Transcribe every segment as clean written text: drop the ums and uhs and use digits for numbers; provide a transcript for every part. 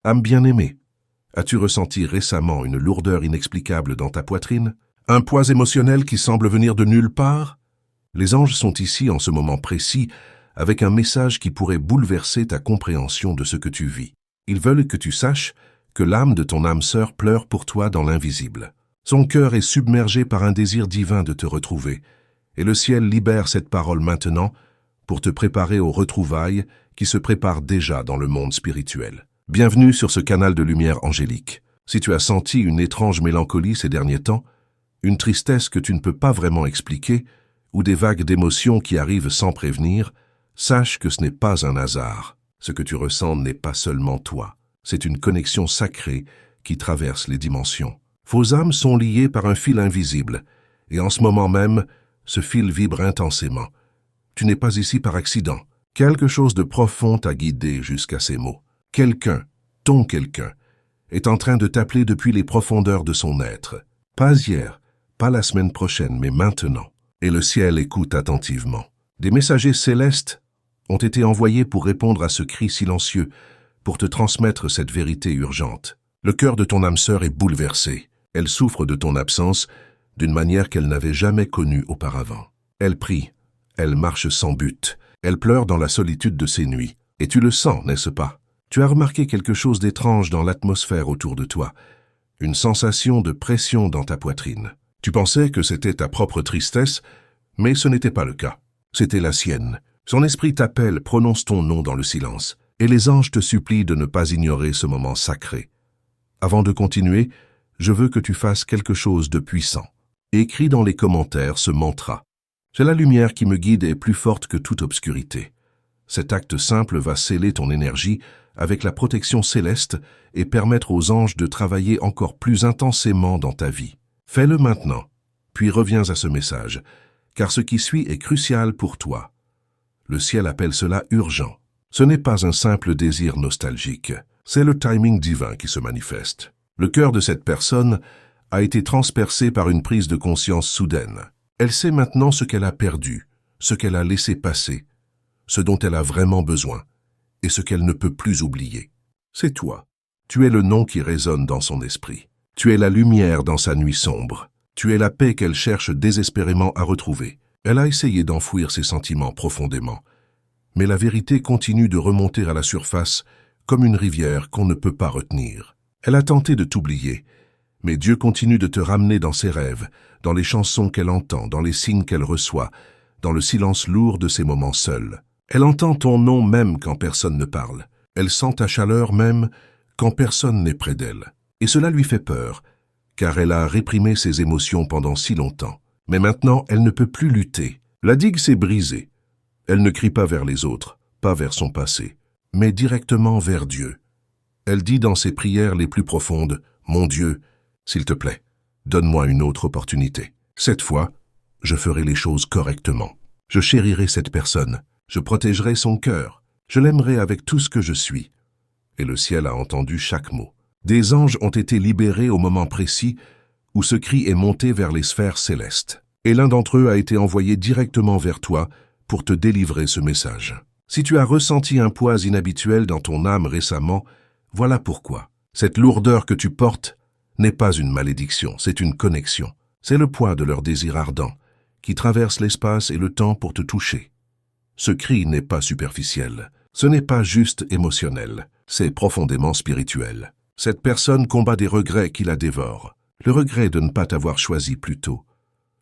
Âme bien-aimée, as-tu ressenti récemment une lourdeur inexplicable dans ta poitrine? Un poids émotionnel qui semble venir de nulle part? Les anges sont ici en ce moment précis avec un message qui pourrait bouleverser ta compréhension de ce que tu vis. Ils veulent que tu saches que l'âme de ton âme sœur pleure pour toi dans l'invisible. Son cœur est submergé par un désir divin de te retrouver, et le ciel libère cette parole maintenant pour te préparer aux retrouvailles qui se préparent déjà dans le monde spirituel. Bienvenue sur ce canal de lumière angélique. Si tu as senti une étrange mélancolie ces derniers temps, une tristesse que tu ne peux pas vraiment expliquer, ou des vagues d'émotions qui arrivent sans prévenir, sache que ce n'est pas un hasard. Ce que tu ressens n'est pas seulement toi. C'est une connexion sacrée qui traverse les dimensions. Vos âmes sont liées par un fil invisible, et en ce moment même, ce fil vibre intensément. Tu n'es pas ici par accident. Quelque chose de profond t'a guidé jusqu'à ces mots. Quelqu'un, ton quelqu'un, est en train de t'appeler depuis les profondeurs de son être. Pas hier, pas la semaine prochaine, mais maintenant. Et le ciel écoute attentivement. Des messagers célestes ont été envoyés pour répondre à ce cri silencieux, pour te transmettre cette vérité urgente. Le cœur de ton âme sœur est bouleversé. Elle souffre de ton absence d'une manière qu'elle n'avait jamais connue auparavant. Elle prie, elle marche sans but, elle pleure dans la solitude de ses nuits. Et tu le sens, n'est-ce pas? Tu as remarqué quelque chose d'étrange dans l'atmosphère autour de toi, une sensation de pression dans ta poitrine. Tu pensais que c'était ta propre tristesse, mais ce n'était pas le cas. C'était la sienne. Son esprit t'appelle, prononce ton nom dans le silence, et les anges te supplient de ne pas ignorer ce moment sacré. Avant de continuer, je veux que tu fasses quelque chose de puissant. Écris dans les commentaires ce mantra. C'est la lumière qui me guide et est plus forte que toute obscurité. Cet acte simple va sceller ton énergie avec la protection céleste et permettre aux anges de travailler encore plus intensément dans ta vie. Fais-le maintenant, puis reviens à ce message, car ce qui suit est crucial pour toi. Le ciel appelle cela urgent. Ce n'est pas un simple désir nostalgique, c'est le timing divin qui se manifeste. Le cœur de cette personne a été transpercé par une prise de conscience soudaine. Elle sait maintenant ce qu'elle a perdu, ce qu'elle a laissé passer, ce dont elle a vraiment besoin, et ce qu'elle ne peut plus oublier. C'est toi. Tu es le nom qui résonne dans son esprit. Tu es la lumière dans sa nuit sombre. Tu es la paix qu'elle cherche désespérément à retrouver. Elle a essayé d'enfouir ses sentiments profondément, mais la vérité continue de remonter à la surface comme une rivière qu'on ne peut pas retenir. Elle a tenté de t'oublier, mais Dieu continue de te ramener dans ses rêves, dans les chansons qu'elle entend, dans les signes qu'elle reçoit, dans le silence lourd de ses moments seuls. Elle entend ton nom même quand personne ne parle. Elle sent ta chaleur même quand personne n'est près d'elle. Et cela lui fait peur, car elle a réprimé ses émotions pendant si longtemps. Mais maintenant, elle ne peut plus lutter. La digue s'est brisée. Elle ne crie pas vers les autres, pas vers son passé, mais directement vers Dieu. Elle dit dans ses prières les plus profondes, « Mon Dieu, s'il te plaît, donne-moi une autre opportunité. Cette fois, je ferai les choses correctement. Je chérirai cette personne. Je protégerai son cœur. Je l'aimerai avec tout ce que je suis. » Et le ciel a entendu chaque mot. Des anges ont été libérés au moment précis où ce cri est monté vers les sphères célestes. Et l'un d'entre eux a été envoyé directement vers toi pour te délivrer ce message. Si tu as ressenti un poids inhabituel dans ton âme récemment, voilà pourquoi. Cette lourdeur que tu portes n'est pas une malédiction, c'est une connexion. C'est le poids de leur désir ardent qui traverse l'espace et le temps pour te toucher. Ce cri n'est pas superficiel, ce n'est pas juste émotionnel, c'est profondément spirituel. Cette personne combat des regrets qui la dévorent. Le regret de ne pas t'avoir choisi plus tôt.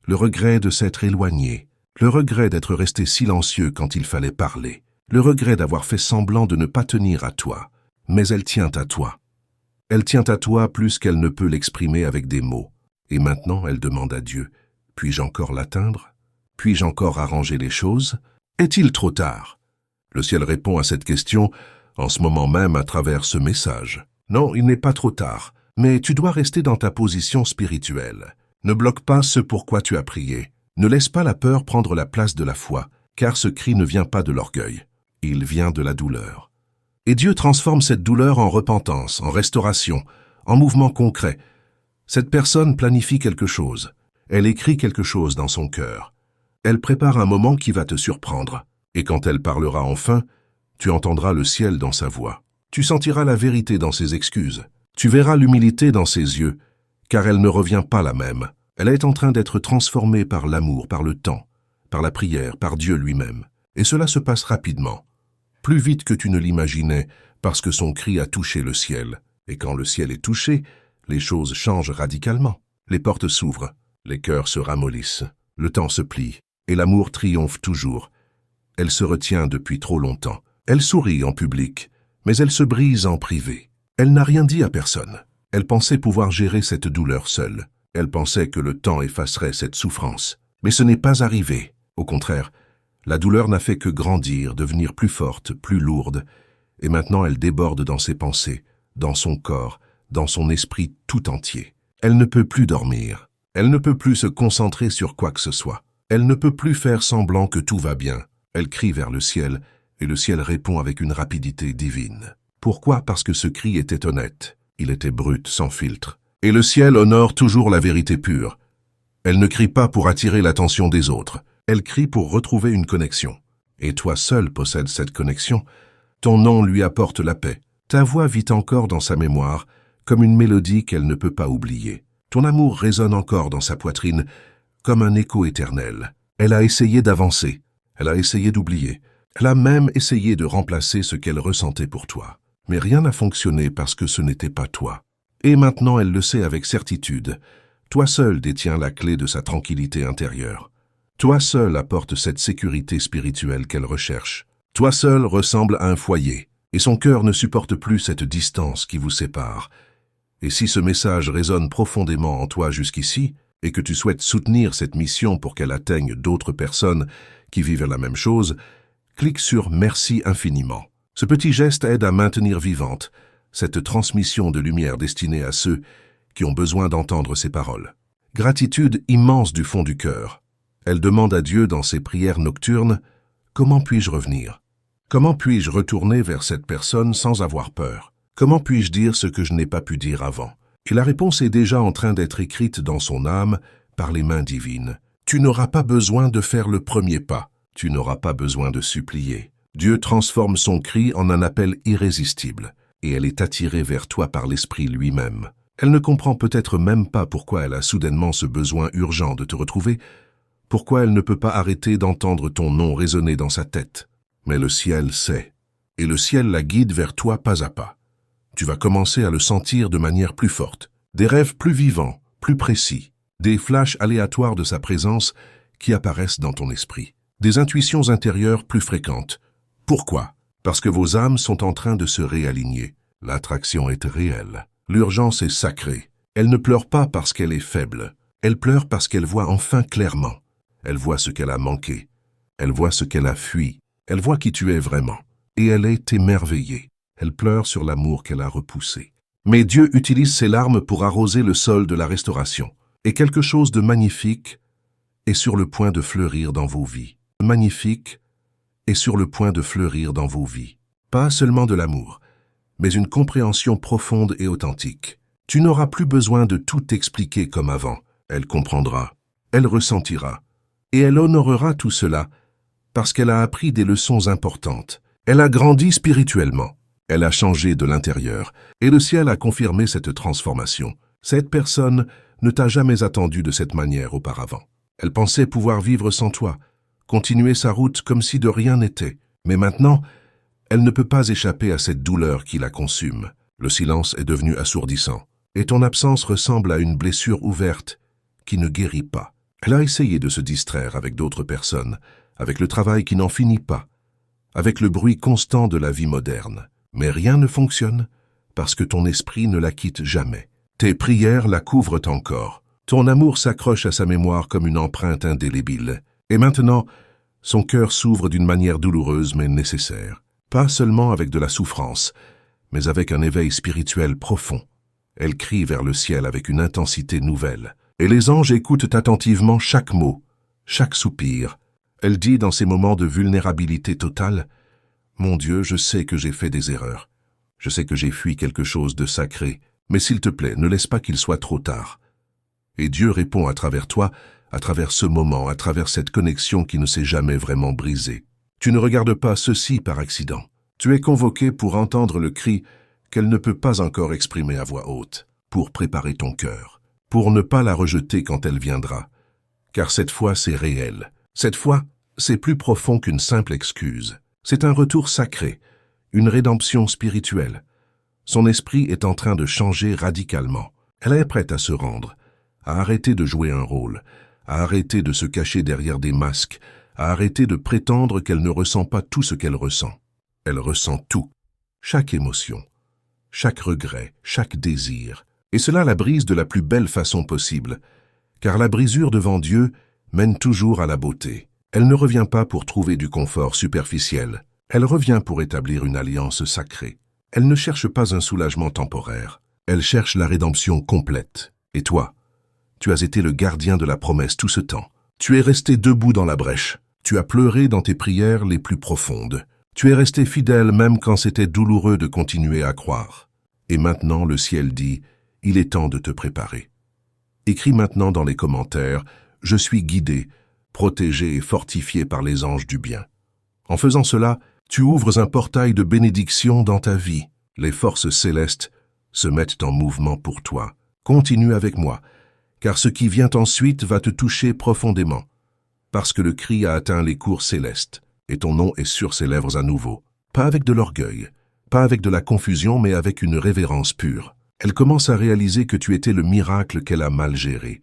Le regret de s'être éloigné. Le regret d'être resté silencieux quand il fallait parler. Le regret d'avoir fait semblant de ne pas tenir à toi. Mais elle tient à toi. Elle tient à toi plus qu'elle ne peut l'exprimer avec des mots. Et maintenant, elle demande à Dieu, « Puis-je encore l'atteindre? Puis-je encore arranger les choses? Est-il trop tard ?» Le ciel répond à cette question en ce moment même à travers ce message. Non, il n'est pas trop tard, mais tu dois rester dans ta position spirituelle. Ne bloque pas ce pourquoi tu as prié. Ne laisse pas la peur prendre la place de la foi, car ce cri ne vient pas de l'orgueil. Il vient de la douleur. Et Dieu transforme cette douleur en repentance, en restauration, en mouvement concret. Cette personne planifie quelque chose. Elle écrit quelque chose dans son cœur. Elle prépare un moment qui va te surprendre. Et quand elle parlera enfin, tu entendras le ciel dans sa voix. Tu sentiras la vérité dans ses excuses. Tu verras l'humilité dans ses yeux, car elle ne revient pas la même. Elle est en train d'être transformée par l'amour, par le temps, par la prière, par Dieu lui-même. Et cela se passe rapidement, plus vite que tu ne l'imaginais, parce que son cri a touché le ciel. Et quand le ciel est touché, les choses changent radicalement. Les portes s'ouvrent, les cœurs se ramollissent, le temps se plie, et l'amour triomphe toujours. Elle se retient depuis trop longtemps. Elle sourit en public, mais elle se brise en privé. Elle n'a rien dit à personne. Elle pensait pouvoir gérer cette douleur seule. Elle pensait que le temps effacerait cette souffrance. Mais ce n'est pas arrivé. Au contraire, la douleur n'a fait que grandir, devenir plus forte, plus lourde, et maintenant elle déborde dans ses pensées, dans son corps, dans son esprit tout entier. Elle ne peut plus dormir. Elle ne peut plus se concentrer sur quoi que ce soit. Elle ne peut plus faire semblant que tout va bien. Elle crie vers le ciel, et le ciel répond avec une rapidité divine. Pourquoi? Parce que ce cri était honnête. Il était brut, sans filtre. Et le ciel honore toujours la vérité pure. Elle ne crie pas pour attirer l'attention des autres. Elle crie pour retrouver une connexion. Et toi seul possèdes cette connexion. Ton nom lui apporte la paix. Ta voix vit encore dans sa mémoire, comme une mélodie qu'elle ne peut pas oublier. Ton amour résonne encore dans sa poitrine, comme un écho éternel. Elle a essayé d'avancer. Elle a essayé d'oublier. Elle a même essayé de remplacer ce qu'elle ressentait pour toi. Mais rien n'a fonctionné parce que ce n'était pas toi. Et maintenant elle le sait avec certitude. Toi seul détiens la clé de sa tranquillité intérieure. Toi seul apporte cette sécurité spirituelle qu'elle recherche. Toi seul ressemble à un foyer, et son cœur ne supporte plus cette distance qui vous sépare. Et si ce message résonne profondément en toi jusqu'ici, et que tu souhaites soutenir cette mission pour qu'elle atteigne d'autres personnes qui vivent la même chose, clique sur « Merci infiniment ». Ce petit geste aide à maintenir vivante cette transmission de lumière destinée à ceux qui ont besoin d'entendre ces paroles. Gratitude immense du fond du cœur. Elle demande à Dieu dans ses prières nocturnes « Comment puis-je revenir? Comment puis-je retourner vers cette personne sans avoir peur? Comment puis-je dire ce que je n'ai pas pu dire avant ?» Et la réponse est déjà en train d'être écrite dans son âme par les mains divines. Tu n'auras pas besoin de faire le premier pas. Tu n'auras pas besoin de supplier. Dieu transforme son cri en un appel irrésistible, et elle est attirée vers toi par l'Esprit lui-même. Elle ne comprend peut-être même pas pourquoi elle a soudainement ce besoin urgent de te retrouver, pourquoi elle ne peut pas arrêter d'entendre ton nom résonner dans sa tête. Mais le ciel sait, et le ciel la guide vers toi pas à pas. Tu vas commencer à le sentir de manière plus forte, des rêves plus vivants, plus précis, des flashs aléatoires de sa présence qui apparaissent dans ton esprit, des intuitions intérieures plus fréquentes. Pourquoi? Parce que vos âmes sont en train de se réaligner. L'attraction est réelle. L'urgence est sacrée. Elle ne pleure pas parce qu'elle est faible. Elle pleure parce qu'elle voit enfin clairement. Elle voit ce qu'elle a manqué. Elle voit ce qu'elle a fui. Elle voit qui tu es vraiment. Et elle est émerveillée. Elle pleure sur l'amour qu'elle a repoussé. Mais Dieu utilise ses larmes pour arroser le sol de la restauration. Et quelque chose de magnifique est sur le point de fleurir dans vos vies. Magnifique est sur le point de fleurir dans vos vies. Pas seulement de l'amour, mais une compréhension profonde et authentique. Tu n'auras plus besoin de tout expliquer comme avant. Elle comprendra, elle ressentira, et elle honorera tout cela parce qu'elle a appris des leçons importantes. Elle a grandi spirituellement. Elle a changé de l'intérieur, et le ciel a confirmé cette transformation. Cette personne ne t'a jamais attendu de cette manière auparavant. Elle pensait pouvoir vivre sans toi, continuer sa route comme si de rien n'était. Mais maintenant, elle ne peut pas échapper à cette douleur qui la consume. Le silence est devenu assourdissant, et ton absence ressemble à une blessure ouverte qui ne guérit pas. Elle a essayé de se distraire avec d'autres personnes, avec le travail qui n'en finit pas, avec le bruit constant de la vie moderne. Mais rien ne fonctionne parce que ton esprit ne la quitte jamais. Tes prières la couvrent encore. Ton amour s'accroche à sa mémoire comme une empreinte indélébile. Et maintenant, son cœur s'ouvre d'une manière douloureuse mais nécessaire. Pas seulement avec de la souffrance, mais avec un éveil spirituel profond. Elle crie vers le ciel avec une intensité nouvelle. Et les anges écoutent attentivement chaque mot, chaque soupir. Elle dit dans ces moments de vulnérabilité totale, « Mon Dieu, je sais que j'ai fait des erreurs. Je sais que j'ai fui quelque chose de sacré, mais s'il te plaît, ne laisse pas qu'il soit trop tard. » Et Dieu répond à travers toi, à travers ce moment, à travers cette connexion qui ne s'est jamais vraiment brisée. Tu ne regardes pas ceci par accident. Tu es convoqué pour entendre le cri qu'elle ne peut pas encore exprimer à voix haute, pour préparer ton cœur, pour ne pas la rejeter quand elle viendra. Car cette fois, c'est réel. Cette fois, c'est plus profond qu'une simple excuse. C'est un retour sacré, une rédemption spirituelle. Son esprit est en train de changer radicalement. Elle est prête à se rendre, à arrêter de jouer un rôle, à arrêter de se cacher derrière des masques, à arrêter de prétendre qu'elle ne ressent pas tout ce qu'elle ressent. Elle ressent tout, chaque émotion, chaque regret, chaque désir. Et cela la brise de la plus belle façon possible, car la brisure devant Dieu mène toujours à la beauté. Elle ne revient pas pour trouver du confort superficiel, elle revient pour établir une alliance sacrée. Elle ne cherche pas un soulagement temporaire, elle cherche la rédemption complète. Et toi, tu as été le gardien de la promesse tout ce temps. Tu es resté debout dans la brèche, tu as pleuré dans tes prières les plus profondes. Tu es resté fidèle même quand c'était douloureux de continuer à croire. Et maintenant le ciel dit, il est temps de te préparer. Écris maintenant dans les commentaires, je suis guidé, protégé et fortifié par les anges du bien. En faisant cela, tu ouvres un portail de bénédiction dans ta vie. Les forces célestes se mettent en mouvement pour toi. Continue avec moi, car ce qui vient ensuite va te toucher profondément, parce que le cri a atteint les cours célestes. Et ton nom est sur ses lèvres à nouveau. Pas avec de l'orgueil, pas avec de la confusion, mais avec une révérence pure. Elle commence à réaliser que tu étais le miracle qu'elle a mal géré.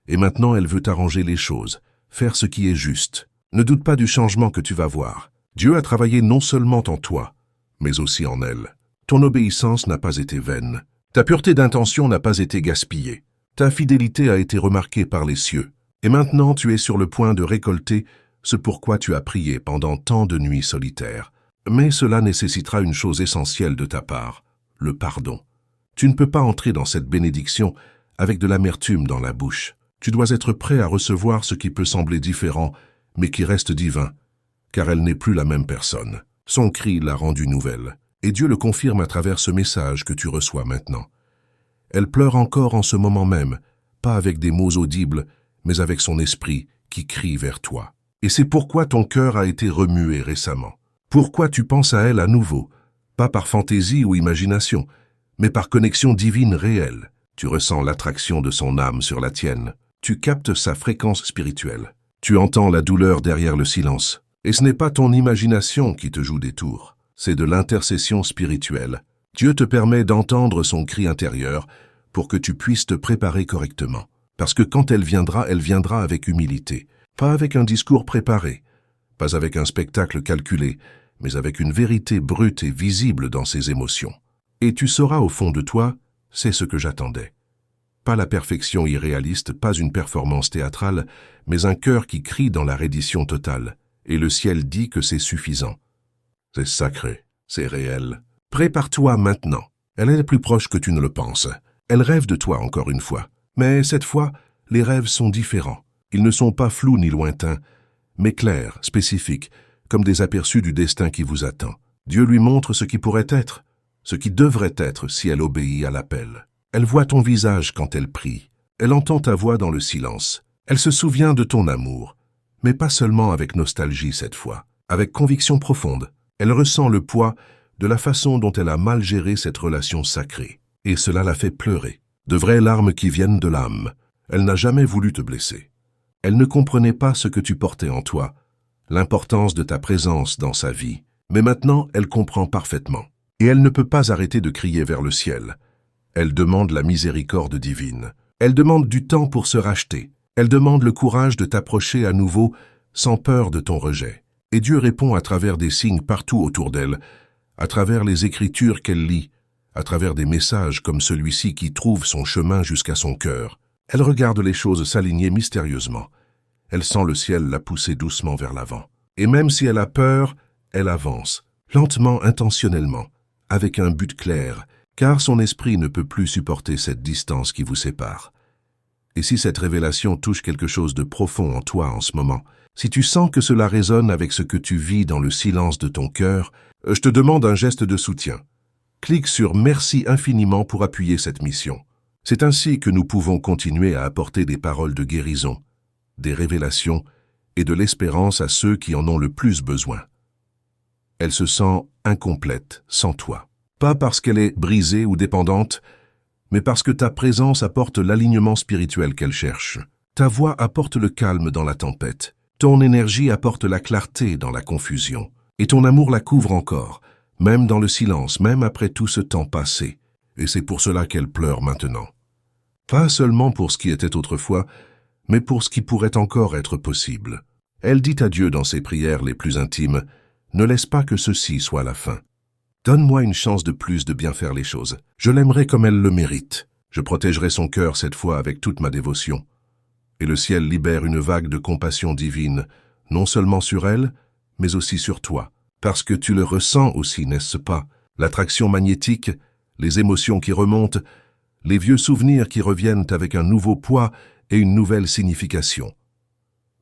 Et maintenant, elle veut arranger les choses, faire ce qui est juste. Ne doute pas du changement que tu vas voir. Dieu a travaillé non seulement en toi, mais aussi en elle. Ton obéissance n'a pas été vaine. Ta pureté d'intention n'a pas été gaspillée. Ta fidélité a été remarquée par les cieux. Et maintenant, tu es sur le point de récolter ce pourquoi tu as prié pendant tant de nuits solitaires. Mais cela nécessitera une chose essentielle de ta part, le pardon. Tu ne peux pas entrer dans cette bénédiction avec de l'amertume dans la bouche. Tu dois être prêt à recevoir ce qui peut sembler différent, mais qui reste divin, car elle n'est plus la même personne. Son cri l'a rendue nouvelle, et Dieu le confirme à travers ce message que tu reçois maintenant. Elle pleure encore en ce moment même, pas avec des mots audibles, mais avec son esprit qui crie vers toi. Et c'est pourquoi ton cœur a été remué récemment. Pourquoi tu penses à elle à nouveau, pas par fantaisie ou imagination, mais par connexion divine réelle. Tu ressens l'attraction de son âme sur la tienne. Tu captes sa fréquence spirituelle. Tu entends la douleur derrière le silence. Et ce n'est pas ton imagination qui te joue des tours, c'est de l'intercession spirituelle. Dieu te permet d'entendre son cri intérieur pour que tu puisses te préparer correctement. Parce que quand elle viendra avec humilité. Pas avec un discours préparé, pas avec un spectacle calculé, mais avec une vérité brute et visible dans ses émotions. Et tu sauras au fond de toi, c'est ce que j'attendais. Pas la perfection irréaliste, pas une performance théâtrale, mais un cœur qui crie dans la reddition totale. Et le ciel dit que c'est suffisant. C'est sacré, c'est réel. Prépare-toi maintenant. Elle est plus proche que tu ne le penses. Elle rêve de toi encore une fois. Mais cette fois, les rêves sont différents. Ils ne sont pas flous ni lointains, mais clairs, spécifiques, comme des aperçus du destin qui vous attend. Dieu lui montre ce qui pourrait être, ce qui devrait être si elle obéit à l'appel. Elle voit ton visage quand elle prie. Elle entend ta voix dans le silence. Elle se souvient de ton amour, mais pas seulement avec nostalgie cette fois, avec conviction profonde. Elle ressent le poids de la façon dont elle a mal géré cette relation sacrée. Et cela la fait pleurer. De vraies larmes qui viennent de l'âme. Elle n'a jamais voulu te blesser. Elle ne comprenait pas ce que tu portais en toi, l'importance de ta présence dans sa vie. Mais maintenant, elle comprend parfaitement. Et elle ne peut pas arrêter de crier vers le ciel. Elle demande la miséricorde divine. Elle demande du temps pour se racheter. Elle demande le courage de t'approcher à nouveau sans peur de ton rejet. Et Dieu répond à travers des signes partout autour d'elle, à travers les écritures qu'elle lit, à travers des messages comme celui-ci qui trouve son chemin jusqu'à son cœur. Elle regarde les choses s'aligner mystérieusement. Elle sent le ciel la pousser doucement vers l'avant. Et même si elle a peur, elle avance, lentement, intentionnellement, avec un but clair, car son esprit ne peut plus supporter cette distance qui vous sépare. Et si cette révélation touche quelque chose de profond en toi en ce moment, si tu sens que cela résonne avec ce que tu vis dans le silence de ton cœur, je te demande un geste de soutien. Clique sur « Merci infiniment » pour appuyer cette mission. C'est ainsi que nous pouvons continuer à apporter des paroles de guérison, des révélations et de l'espérance à ceux qui en ont le plus besoin. Elle se sent incomplète sans toi. Pas parce qu'elle est brisée ou dépendante, mais parce que ta présence apporte l'alignement spirituel qu'elle cherche. Ta voix apporte le calme dans la tempête. Ton énergie apporte la clarté dans la confusion. Et ton amour la couvre encore, même dans le silence, même après tout ce temps passé. Et c'est pour cela qu'elle pleure maintenant. Pas seulement pour ce qui était autrefois, mais pour ce qui pourrait encore être possible. Elle dit à Dieu dans ses prières les plus intimes, « Ne laisse pas que ceci soit la fin. Donne-moi une chance de plus de bien faire les choses. Je l'aimerai comme elle le mérite. Je protégerai son cœur cette fois avec toute ma dévotion. » Et le ciel libère une vague de compassion divine, non seulement sur elle, mais aussi sur toi. Parce que tu le ressens aussi, n'est-ce pas? L'attraction magnétique, les émotions qui remontent, les vieux souvenirs qui reviennent avec un nouveau poids et une nouvelle signification.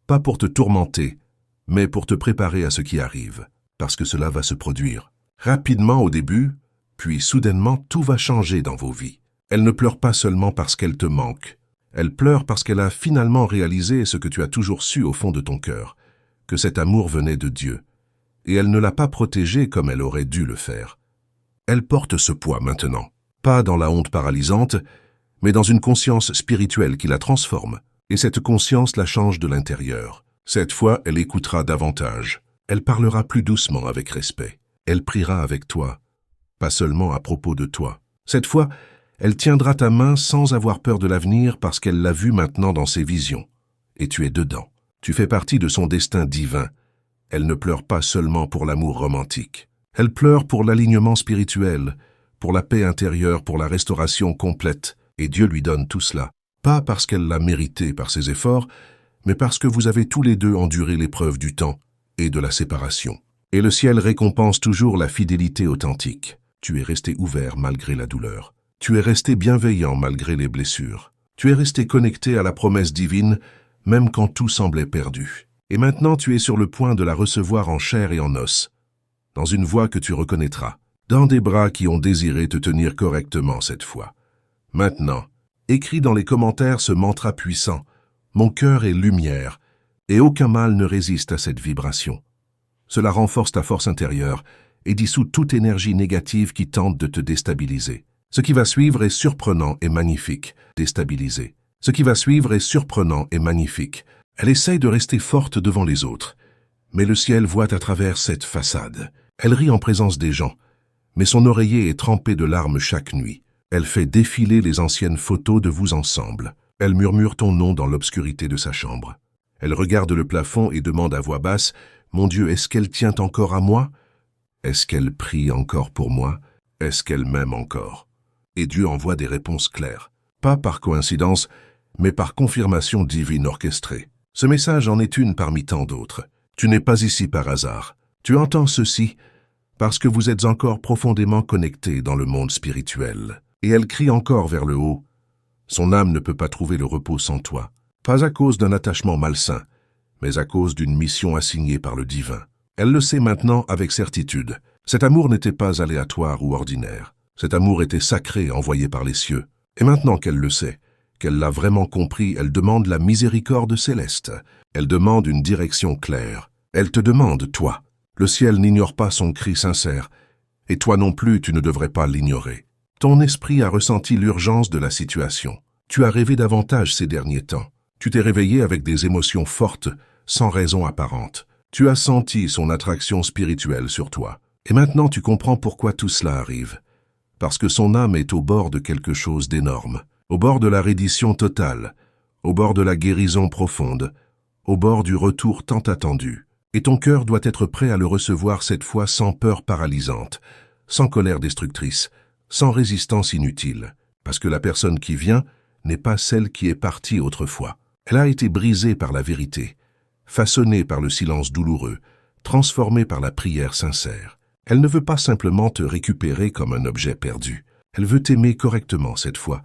Pas pour te tourmenter, mais pour te préparer à ce qui arrive, parce que cela va se produire. Rapidement au début, puis soudainement tout va changer dans vos vies. Elle ne pleure pas seulement parce qu'elle te manque. Elle pleure parce qu'elle a finalement réalisé ce que tu as toujours su au fond de ton cœur, que cet amour venait de Dieu. Et elle ne l'a pas protégé comme elle aurait dû le faire. Elle porte ce poids maintenant, pas dans la honte paralysante, mais dans une conscience spirituelle qui la transforme. Et cette conscience la change de l'intérieur. Cette fois, elle écoutera davantage. Elle parlera plus doucement avec respect. Elle priera avec toi, pas seulement à propos de toi. Cette fois, elle tiendra ta main sans avoir peur de l'avenir parce qu'elle l'a vu maintenant dans ses visions. Et tu es dedans. Tu fais partie de son destin divin. Elle ne pleure pas seulement pour l'amour romantique. Elle pleure pour l'alignement spirituel, pour la paix intérieure, pour la restauration complète. Et Dieu lui donne tout cela. Pas parce qu'elle l'a mérité par ses efforts, mais parce que vous avez tous les deux enduré l'épreuve du temps et de la séparation. Et le ciel récompense toujours la fidélité authentique. Tu es resté ouvert malgré la douleur. Tu es resté bienveillant malgré les blessures. Tu es resté connecté à la promesse divine, même quand tout semblait perdu. Et maintenant tu es sur le point de la recevoir en chair et en os, dans une voix que tu reconnaîtras, dans des bras qui ont désiré te tenir correctement cette fois. Maintenant, écris dans les commentaires ce mantra puissant. Mon cœur est lumière, et aucun mal ne résiste à cette vibration. Cela renforce ta force intérieure et dissout toute énergie négative qui tente de te déstabiliser. Ce qui va suivre est surprenant et magnifique. Déstabiliser. Ce qui va suivre est surprenant et magnifique. Elle essaye de rester forte devant les autres. Mais le ciel voit à travers cette façade. Elle rit en présence des gens. Mais son oreiller est trempé de larmes chaque nuit. Elle fait défiler les anciennes photos de vous ensemble. Elle murmure ton nom dans l'obscurité de sa chambre. Elle regarde le plafond et demande à voix basse, « Mon Dieu, est-ce qu'elle tient encore à moi? Est-ce qu'elle prie encore pour moi? Est-ce qu'elle m'aime encore ?» Et Dieu envoie des réponses claires. Pas par coïncidence, mais par confirmation divine orchestrée. Ce message en est une parmi tant d'autres. Tu n'es pas ici par hasard. Tu entends ceci parce que vous êtes encore profondément connectés dans le monde spirituel. Et elle crie encore vers le haut. Son âme ne peut pas trouver le repos sans toi. Pas à cause d'un attachement malsain, mais à cause d'une mission assignée par le divin. Elle le sait maintenant avec certitude. Cet amour n'était pas aléatoire ou ordinaire. Cet amour était sacré, envoyé par les cieux. Et maintenant qu'elle le sait, qu'elle l'a vraiment compris, elle demande la miséricorde céleste. Elle demande une direction claire. Elle te demande, toi. Le ciel n'ignore pas son cri sincère, et toi non plus tu ne devrais pas l'ignorer. Ton esprit a ressenti l'urgence de la situation. Tu as rêvé davantage ces derniers temps. Tu t'es réveillé avec des émotions fortes, sans raison apparente. Tu as senti son attraction spirituelle sur toi. Et maintenant tu comprends pourquoi tout cela arrive. Parce que son âme est au bord de quelque chose d'énorme, au bord de la reddition totale, au bord de la guérison profonde, au bord du retour tant attendu. Et ton cœur doit être prêt à le recevoir cette fois sans peur paralysante, sans colère destructrice, sans résistance inutile, parce que la personne qui vient n'est pas celle qui est partie autrefois. Elle a été brisée par la vérité, façonnée par le silence douloureux, transformée par la prière sincère. Elle ne veut pas simplement te récupérer comme un objet perdu. Elle veut t'aimer correctement cette fois,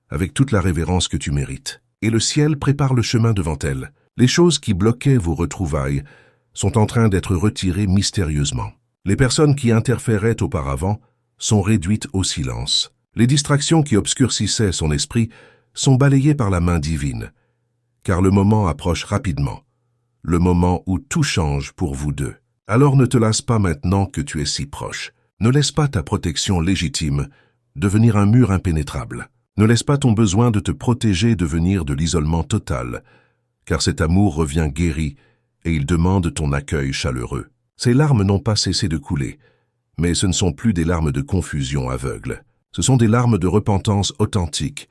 avec toute la révérence que tu mérites. Et le ciel prépare le chemin devant elle. Les choses qui bloquaient vos retrouvailles sont en train d'être retirées mystérieusement. Les personnes qui interféraient auparavant sont réduites au silence. Les distractions qui obscurcissaient son esprit sont balayées par la main divine, car le moment approche rapidement, le moment où tout change pour vous deux. Alors ne te lasse pas maintenant que tu es si proche. Ne laisse pas ta protection légitime devenir un mur impénétrable. Ne laisse pas ton besoin de te protéger devenir de l'isolement total, car cet amour revient guéri et il demande ton accueil chaleureux. Ces larmes n'ont pas cessé de couler, mais ce ne sont plus des larmes de confusion aveugle. Ce sont des larmes de repentance authentique,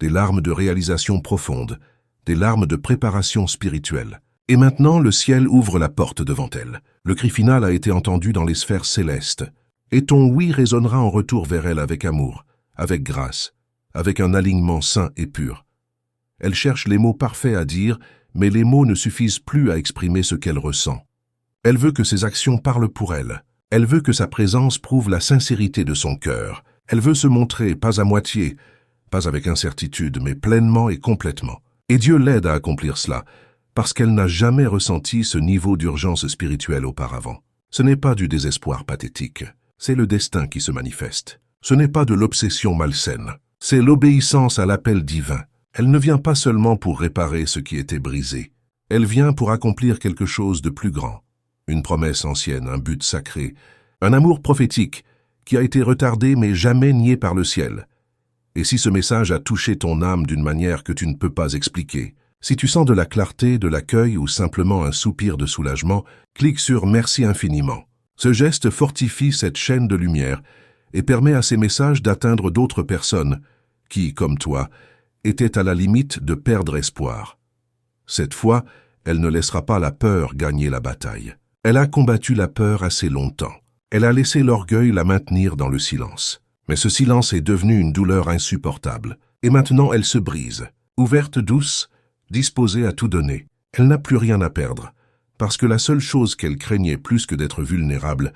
des larmes de réalisation profonde, des larmes de préparation spirituelle. Et maintenant, le ciel ouvre la porte devant elle. Le cri final a été entendu dans les sphères célestes, et ton oui résonnera en retour vers elle avec amour, avec grâce, avec un alignement sain et pur. Elle cherche les mots parfaits à dire, mais les mots ne suffisent plus à exprimer ce qu'elle ressent. Elle veut que ses actions parlent pour elle. Elle veut que sa présence prouve la sincérité de son cœur. Elle veut se montrer, pas à moitié, pas avec incertitude, mais pleinement et complètement. Et Dieu l'aide à accomplir cela, parce qu'elle n'a jamais ressenti ce niveau d'urgence spirituelle auparavant. Ce n'est pas du désespoir pathétique, c'est le destin qui se manifeste. Ce n'est pas de l'obsession malsaine, c'est l'obéissance à l'appel divin. Elle ne vient pas seulement pour réparer ce qui était brisé, elle vient pour accomplir quelque chose de plus grand. Une promesse ancienne, un but sacré, un amour prophétique qui a été retardé mais jamais nié par le ciel. Et si ce message a touché ton âme d'une manière que tu ne peux pas expliquer, si tu sens de la clarté, de l'accueil ou simplement un soupir de soulagement, clique sur « Merci infiniment ». Ce geste fortifie cette chaîne de lumière et permet à ces messages d'atteindre d'autres personnes qui, comme toi, étaient à la limite de perdre espoir. Cette fois, elle ne laissera pas la peur gagner la bataille. Elle a combattu la peur assez longtemps. Elle a laissé l'orgueil la maintenir dans le silence. Mais ce silence est devenu une douleur insupportable. Et maintenant, elle se brise. Ouverte, douce, disposée à tout donner. Elle n'a plus rien à perdre, parce que la seule chose qu'elle craignait plus que d'être vulnérable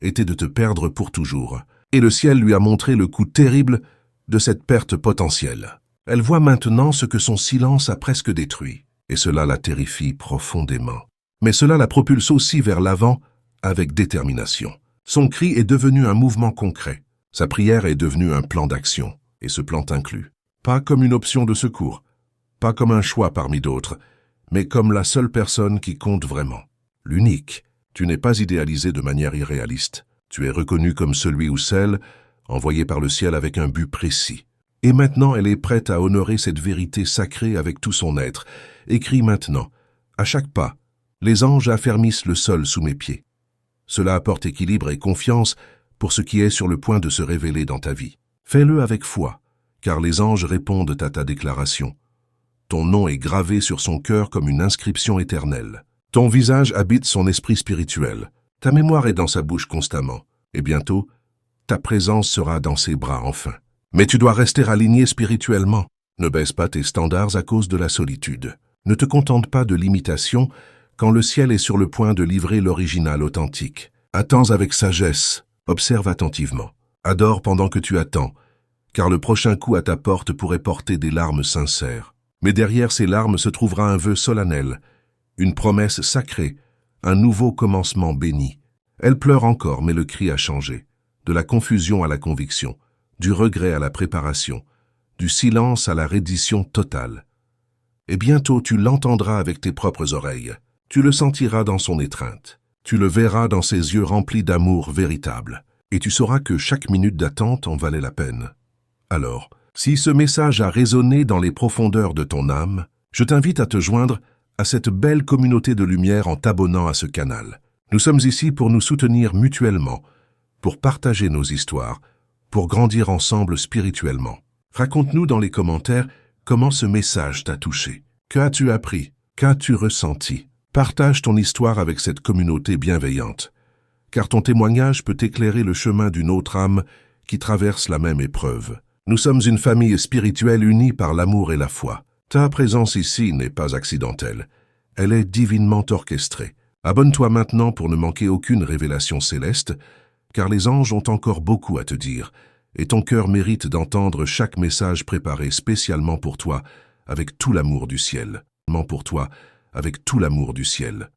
était de te perdre pour toujours. Et le ciel lui a montré le coup terrible de cette perte potentielle. Elle voit maintenant ce que son silence a presque détruit, et cela la terrifie profondément. Mais cela la propulse aussi vers l'avant avec détermination. Son cri est devenu un mouvement concret. Sa prière est devenue un plan d'action, et ce plan t'inclut. Pas comme une option de secours, pas comme un choix parmi d'autres, mais comme la seule personne qui compte vraiment. L'unique. Tu n'es pas idéalisé de manière irréaliste. Tu es reconnu comme celui ou celle envoyé par le ciel avec un but précis. Et maintenant, elle est prête à honorer cette vérité sacrée avec tout son être. Écris maintenant, à chaque pas, les anges affermissent le sol sous mes pieds. Cela apporte équilibre et confiance pour ce qui est sur le point de se révéler dans ta vie. Fais-le avec foi, car les anges répondent à ta déclaration. Ton nom est gravé sur son cœur comme une inscription éternelle. Ton visage habite son esprit spirituel. Ta mémoire est dans sa bouche constamment. Et bientôt, ta présence sera dans ses bras enfin. Mais tu dois rester aligné spirituellement. Ne baisse pas tes standards à cause de la solitude. Ne te contente pas de l'imitation quand le ciel est sur le point de livrer l'original authentique. Attends avec sagesse, observe attentivement. Adore pendant que tu attends, car le prochain coup à ta porte pourrait porter des larmes sincères. Mais derrière ces larmes se trouvera un vœu solennel, une promesse sacrée, un nouveau commencement béni. Elle pleure encore, mais le cri a changé. De la confusion à la conviction, du regret à la préparation, du silence à la reddition totale. Et bientôt tu l'entendras avec tes propres oreilles. Tu le sentiras dans son étreinte. Tu le verras dans ses yeux remplis d'amour véritable. Et tu sauras que chaque minute d'attente en valait la peine. Alors, si ce message a résonné dans les profondeurs de ton âme, je t'invite à te joindre à cette belle communauté de lumière en t'abonnant à ce canal. Nous sommes ici pour nous soutenir mutuellement, pour partager nos histoires, pour grandir ensemble spirituellement. Raconte-nous dans les commentaires comment ce message t'a touché. Qu'as-tu appris? Qu'as-tu ressenti? Partage ton histoire avec cette communauté bienveillante, car ton témoignage peut éclairer le chemin d'une autre âme qui traverse la même épreuve. Nous sommes une famille spirituelle unie par l'amour et la foi. Ta présence ici n'est pas accidentelle, elle est divinement orchestrée. Abonne-toi maintenant pour ne manquer aucune révélation céleste, car les anges ont encore beaucoup à te dire, et ton cœur mérite d'entendre chaque message préparé spécialement pour toi, avec tout l'amour du ciel. Pour toi, avec tout l'amour du ciel.